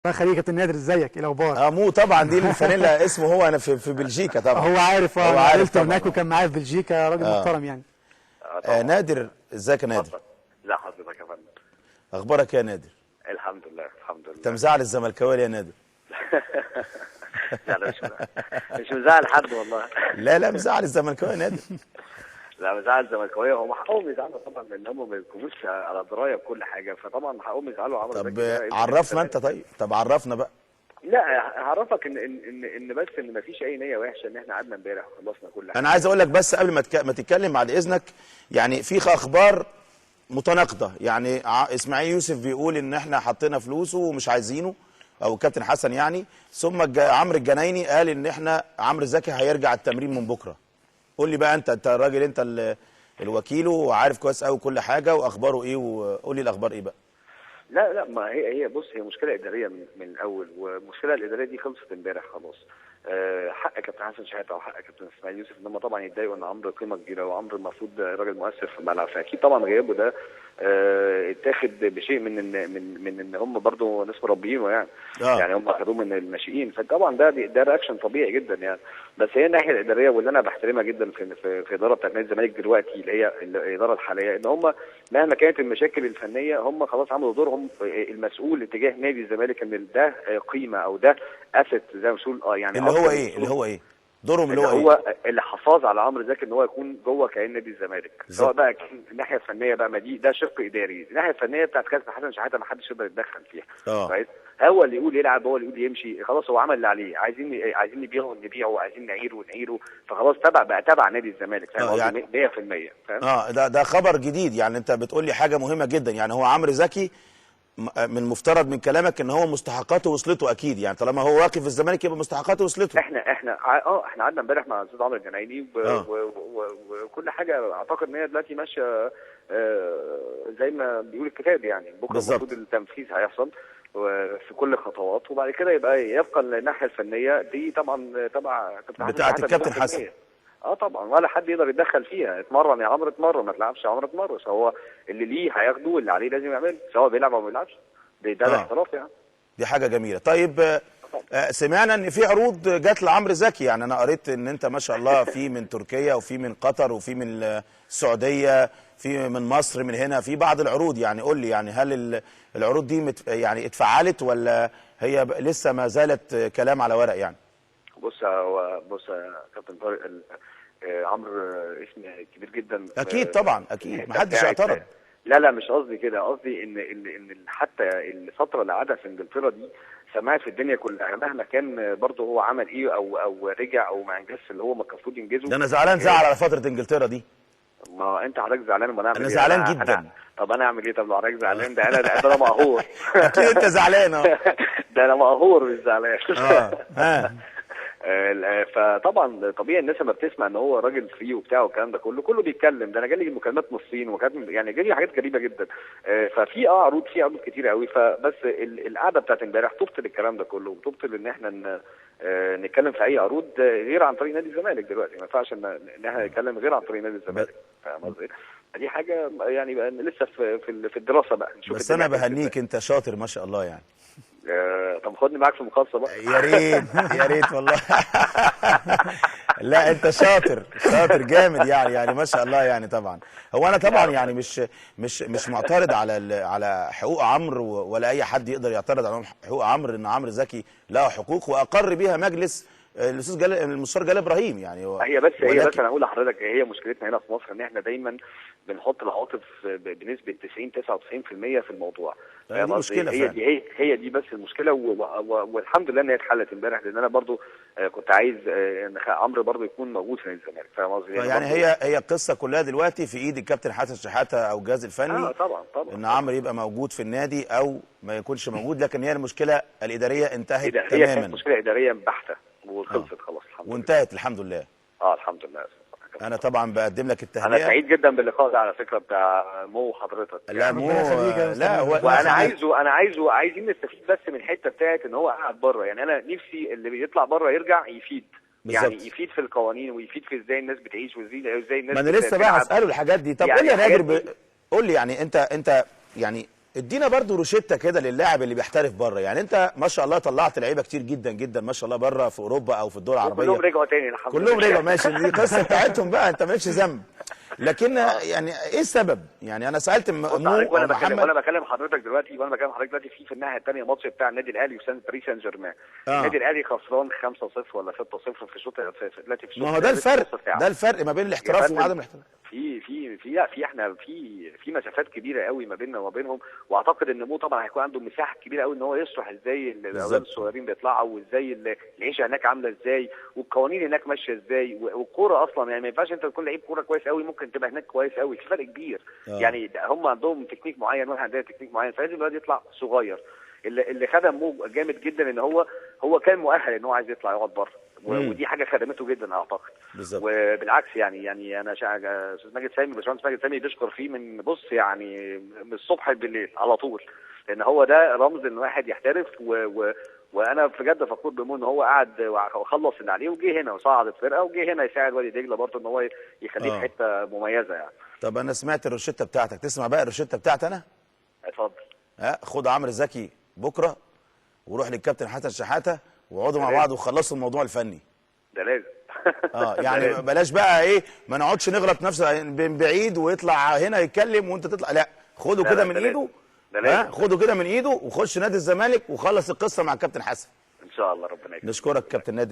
الله يخليك يا كابتن نادر، ازيك؟ ايه الاخبار؟ مو طبعا دي الفانيلا اسمه هو، انا في بلجيكا طبعا. هو عارف، هو انا عارف قابلته طبعا. هناك وكان معايا في بلجيكا، راجل محترم يعني. طبعا. نادر، ازيك يا نادر؟ اتفضل. لا حضرتك يا فندم. اخبارك إيه يا نادر؟ الحمد لله الحمد انت لله. مزعل الزملكاويه يا نادر؟ لا لا، مش مزعل حد والله. لا مزعل الزملكاويه يا نادر. لا مزعل الزملكاويه، هم حقهم يزعلوا طبعا لان هم ما بيكونوش على درايه بكل حاجه، فطبعا حقهم يزعلوا. عمرو طب زكي ده عرفنا انت، طب عرفنا بقى. لا هعرفك ان بس ان ما فيش اي نيه وحشه، ان احنا قعدنا امبارح وخلصنا كل حاجه. انا عايز اقول لك بس قبل ما تتكلم بعد اذنك، يعني في اخبار متناقضه. يعني اسماعيل يوسف بيقول ان احنا حطينا فلوسه ومش عايزينه، او الكابتن حسن يعني. ثم عمرو الجنايني قال ان احنا عمرو زكي هيرجع التمرين من بكره. قول لي بقى، انت الراجل، انت الوكيل وعارف كويس قوي كل حاجه، واخباره ايه؟ وقول لي الاخبار ايه بقى. لا ما هي بص، هي مشكله اداريه من الاول، والمشكله الاداريه دي خلصت امبارح خلاص. حق كابتن حسن شحاته وحق كابتن اسماعيل يوسف ان هم طبعا يتضايقوا ان عمرو قيمه كبيره، وعمرو المفروض راجل مؤثر في الملعب، فاكيد طبعا غيابه ده اتاخد بشيء من ان هم برضه ناس مربيينه يعني. يعني هم اخذوه من الناشئين، فطبعا ده رياكشن طبيعي جدا يعني. بس هي الناحيه الاداريه واللي انا بحترمها جدا في اداره بتاعت نادي الزمالك دلوقتي، اللي هي الاداره الحاليه، ان هم مهما كانت المشاكل الفنيه هم خلاص عملوا دورهم. المسؤول اتجاه نادي الزمالك ان ده قيمه او ده اسيت زي ما بنقول يعني. اللي هو ايه دورهم؟ اللي هو ايه؟ الحفاظ على عمرو زكي، ان هو يكون جوه كيان نادي الزمالك، سواء بقى الناحيه الفنيه بقى، ما دي ده شق اداري. الناحيه الفنيه بتاعت كابتن حسن شحاته ما حدش يقدر يتدخل فيها. كويس. هو اللي يقول يلعب، هو اللي يقول يمشي، خلاص هو عمل اللي عليه. عايزين نبيعه، عايزين نعيره، فخلاص تبع نادي الزمالك. فاهم يعني 100%. فاهم؟ ده خبر جديد يعني. انت بتقول لي حاجه مهمه جدا. يعني هو عمرو زكي من المفترض من كلامك ان هو مستحقاته وصلته اكيد، يعني طالما هو واقف في الزمالك يبقى مستحقاته وصلته. احنا قعدنا امبارح مع الاستاذ عمرو الجنايني وكل حاجه. اعتقد ان هي دلوقتي ماشيه زي ما بيقول الكتاب يعني. بكره المفروض التنفيذ هيحصل في كل الخطوات، وبعد كده يبقى الناحيه الفنيه دي طبعا تبع بتاعه الكابتن حسن. طبعا، ولا حد يقدر يتدخل فيها. اتمرن يا عمرو اتمرن، ما تلعبش يا عمرو اتمرن. هو اللي ليه هياخده واللي عليه لازم يعمله، سواء بيلعب او ما بيلعبش. ده الاحتراف يعني. دي حاجه جميله. طيب سمعنا ان في عروض جات لعمرو زكي. يعني انا قريت ان انت ما شاء الله في من تركيا وفي من قطر وفي من السعوديه، في من مصر، من هنا في بعض العروض. يعني قول لي، يعني هل العروض دي يعني اتفعلت ولا هي لسه ما زالت كلام على ورق يعني؟ بص يا كابتن طارق، عمرو اسم كبير جدا. اكيد طبعا، اكيد ما حدش اعترض. لا مش قصدي كده، قصدي ان حتى الفتره اللي قعدها في انجلترا دي سمعت في الدنيا كلها، مهما كان برضه هو عمل ايه او رجع او ما انجزش اللي هو المفروض ينجزه. ده انا زعل على فتره انجلترا دي. ما انت حضرتك زعلان، ما انا زعلان جدا. طب انا اعمل ايه؟ طب لو حضرتك زعلان، ده انا مقهور. اكيد انت زعلان. ده انا مقهور مش زعلان. ها فطبعا طبيعي الناس لما بتسمع ان هو راجل فري وبتاع والكلام ده كله بيتكلم. ده انا جالي مكالمات من الصين، وكانت يعني جالي حاجات غريبه جدا. ففي عروض كتير قوي. فبس القعده بتاعت امبارح تبطل الكلام ده كله، وتبطل ان احنا نتكلم في اي عروض غير عن طريق نادي الزمالك. دلوقتي ما ينفعش ان احنا نتكلم غير عن طريق نادي الزمالك. فاهم قصدي؟ دي حاجه يعني بقى لسه في الدراسه بقى نشوف. بس انا بهنيك، انت شاطر ما شاء الله يعني. طب خدني معاك في مخالصه بقى. يا ريت والله. لا انت شاطر جامد يعني ما شاء الله يعني. طبعا هو انا طبعا يعني مش معترض على حقوق عمرو، ولا اي حد يقدر يعترض على حقوق عمرو. ان عمرو زكي له حقوق واقر بيها مجلس الاستاذ المستشار جلال ابراهيم يعني. هي بس انا اقول لحضرتك، هي مشكلتنا هنا في مصر ان احنا دايما بنحط العواطف بنسبه 90-99% في الموضوع. دي مشكله فعلا. هي دي بس المشكله. والحمد لله ان هي اتحلت امبارح، لان انا برضو كنت عايز ان عمرو برضو يكون موجود في نادي الزمالك. فاهم قصدي؟ يعني هي القصه كلها دلوقتي في ايد الكابتن حسن شحاته او الجهاز الفني. طبعا ان عمرو يبقى موجود في النادي او ما يكونش موجود. لكن هي المشكله الاداريه انتهت تماما. هي كانت مشكله اداريه بحته وخلصت خلاص الحمد لله. وانتهت الحمد لله. الحمد لله. انا طبعا بقدم لك التهنئه. انا سعيد جدا باللقاء ده على فكره بتاع مو حضرتك. لا مو لا وانا عايزين نستفيد بس من الحته بتاعت ان هو قاعد بره. يعني انا نفسي اللي بيطلع بره يرجع يفيد بالزبط. يعني يفيد في القوانين، ويفيد في ازاي الناس بتعيش، وازاي الناس. ما انا لسه بقى هساله الحاجات دي. طب يعني قول لي يا نادر قول لي يعني انت يعني ادينا برضو روشته كده للاعب اللي بيحترف بره. يعني انت ما شاء الله طلعت لعيبه كتير جدا جدا ما شاء الله بره في اوروبا او في الدول العربيه، كلهم رجعوا تاني الحمد لله. كلهم رجعوا ماشي، دي قصه بتاعتهم بقى، انت مالكش ذنب. لكن يعني ايه السبب؟ يعني انا سالت وانا بكلم حضرتك دلوقتي في الناحيه الثانيه ماتش بتاع النادي الاهلي وباريس سان جيرمان. النادي الاهلي خسران 5-0 ولا 6-0 في الشوط دلوقتي في الشوط. ما هو ده الفرق ما بين الاحتراف وعدم الاحتراف. في مسافات كبيره قوي ما بيننا وما بينهم، واعتقد ان مو طبعا هيكون عنده مساحه كبيره قوي ان هو يشرح ازاي الاولاد الصغيرين بيطلعوا، وازاي العيشه هناك عامله ازاي، والقوانين هناك ماشيه ازاي، والكوره اصلا يعني ما ينفعش انت تكون لعيب كوره كويس قوي ممكن تبقى هناك كويس قوي، في فرق كبير. يعني هم عندهم تكنيك معين واحنا عندنا تكنيك معين، فلازم الولد يطلع صغير. اللي خدم مو جامد جدا ان هو كان مؤهل ان هو عايز يطلع يقعد بره، ودي حاجه خدمته جدا اعتقد. بالظبط. وبالعكس يعني انا استاذ ماجد سامي باشمهندس ماجد سامي بيشكر فيه من يعني من الصبح بالليل على طول، لان هو ده رمز ان واحد يحترف. وانا بجد فخور بمو ان هو قعد وخلص اللي عليه وجه هنا وصعد الفرقه وجه هنا يساعد وادي دجله برضه ان هو يخليه في حته مميزه يعني. طب انا سمعت الروشته بتاعتك، تسمع بقى الروشته بتاعتي انا؟ اتفضل. خد عمرو زكي بكره وروح للكابتن حسن شحاته واقعدوا مع بعض وخلصوا الموضوع الفني. ده لازم. يعني بلاش بقى ايه، ما نقعدش نغلط نفسنا من بعيد ويطلع هنا يتكلم وانت تطلع، لا خده كده من ايده. خده كده من ايده وخش نادي الزمالك وخلص القصه مع الكابتن حسن ان شاء الله. ربنا يكرمك. نشكرك كابتن نادر.